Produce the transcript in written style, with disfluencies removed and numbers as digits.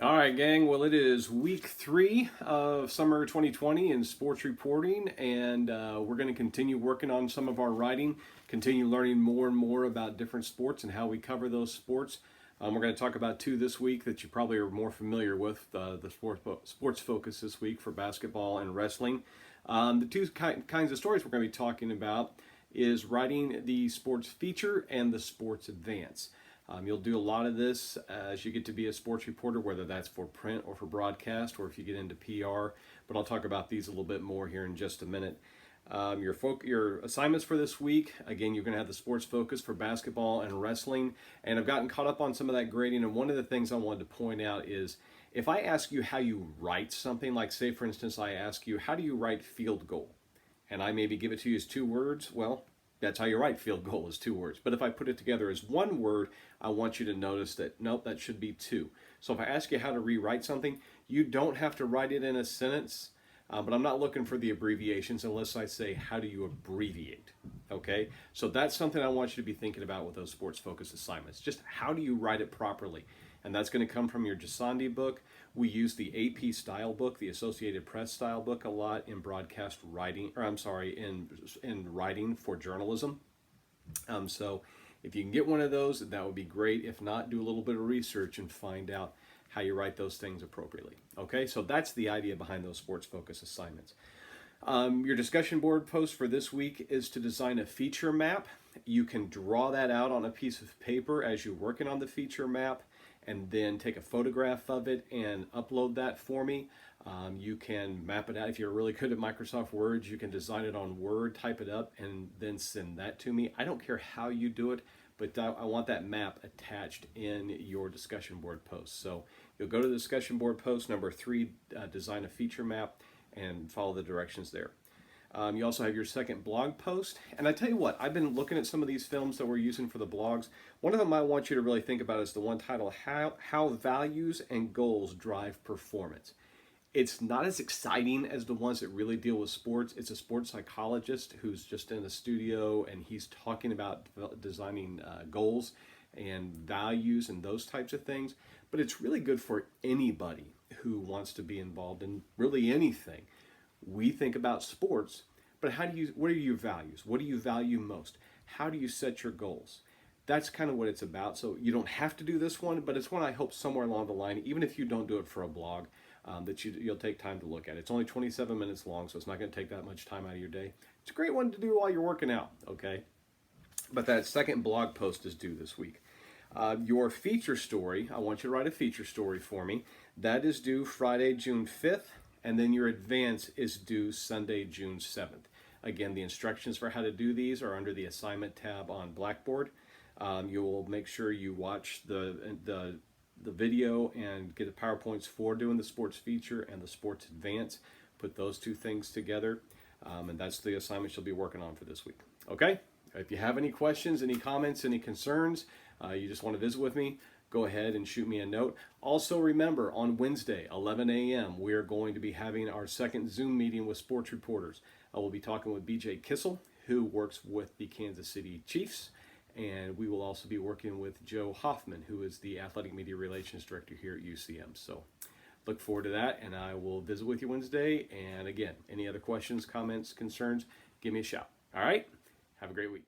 All right, gang. Well, it is week 3 of summer 2020 in sports reporting, and we're going to continue working on some of our writing, continue learning more and more about different sports and how we cover those sports. We're going to talk about 2 this week that you probably are more familiar with, the sports focus this week for basketball and wrestling. The 2 kinds of stories we're going to be talking about is writing the sports feature and the sports advance. You'll do a lot of this as you get to be a sports reporter, whether that's for print or for broadcast, or if you get into PR. But I'll talk about these a little bit more here in just a minute. Your assignments for this week, again, you're going to have the sports focus for basketball and wrestling. And I've gotten caught up on some of that grading. And one of the things I wanted to point out is if I ask you how you write something, like say, for instance, I ask you, how do you write field goal? And I maybe give it to you as 2 words. Well, that's how you write field goal, is 2 words. But if I put it together as 1 word, I want you to notice that, nope, that should be 2. So if I ask you how to rewrite something, you don't have to write it in a sentence, but I'm not looking for the abbreviations unless I say, how do you abbreviate? Okay, so that's something I want you to be thinking about with those sports focus assignments. Just how do you write it properly? And that's going to come from your Gisandi book. We use the AP style book, the Associated Press style book, a lot in broadcast writing, or I'm sorry, in writing for journalism. So if you can get one of those, that would be great. If not, do a little bit of research and find out how you write those things appropriately. Okay, so that's the idea behind those sports focus assignments. Your discussion board post for this week is to design a feature map. You can draw that out on a piece of paper as you're working on the feature map, and then take a photograph of it and upload that for me. You can map it out. If you're really good at Microsoft Word, you can design it on Word, type it up, and then send that to me. I don't care how you do it, but I want that map attached in your discussion board post. So you'll go to the discussion board post number 3, design a feature map, and follow the directions there. You also have your second blog post. And I tell you what, I've been looking at some of these films that we're using for the blogs. One of them I want you to really think about is the one titled How Values and Goals Drive Performance. It's not as exciting as the ones that really deal with sports. It's a sports psychologist who's just in the studio, and he's talking about designing goals and values and those types of things. But it's really good for anybody who wants to be involved in really anything. We think about sports, but what are your values? What do you value most? How do you set your goals? That's kind of what it's about. So you don't have to do this one, but it's one I hope somewhere along the line, even if you don't do it for a blog, that you'll take time to look at. It's only 27 minutes long, so it's not going to take that much time out of your day. It's a great one to do while you're working out, okay? But that second blog post is due this week. Your feature story, I want you to write a feature story for me. That is due Friday, June 5th. And then your advance is due Sunday, June 7th. Again, the instructions for how to do these are under the assignment tab on Blackboard. You will make sure you watch the video and get the PowerPoints for doing the sports feature and the sports advance. Put those 2 things together, and that's the assignments you'll be working on for this week. Okay? If you have any questions, any comments, any concerns, you just want to visit with me, go ahead and shoot me a note. Also remember, on Wednesday, 11 a.m., we're going to be having our second Zoom meeting with sports reporters. I will be talking with BJ Kissel, who works with the Kansas City Chiefs, and we will also be working with Joe Hoffman, who is the Athletic Media Relations Director here at UCM. So look forward to that, and I will visit with you Wednesday. And again, any other questions, comments, concerns, give me a shout. All right? Have a great week.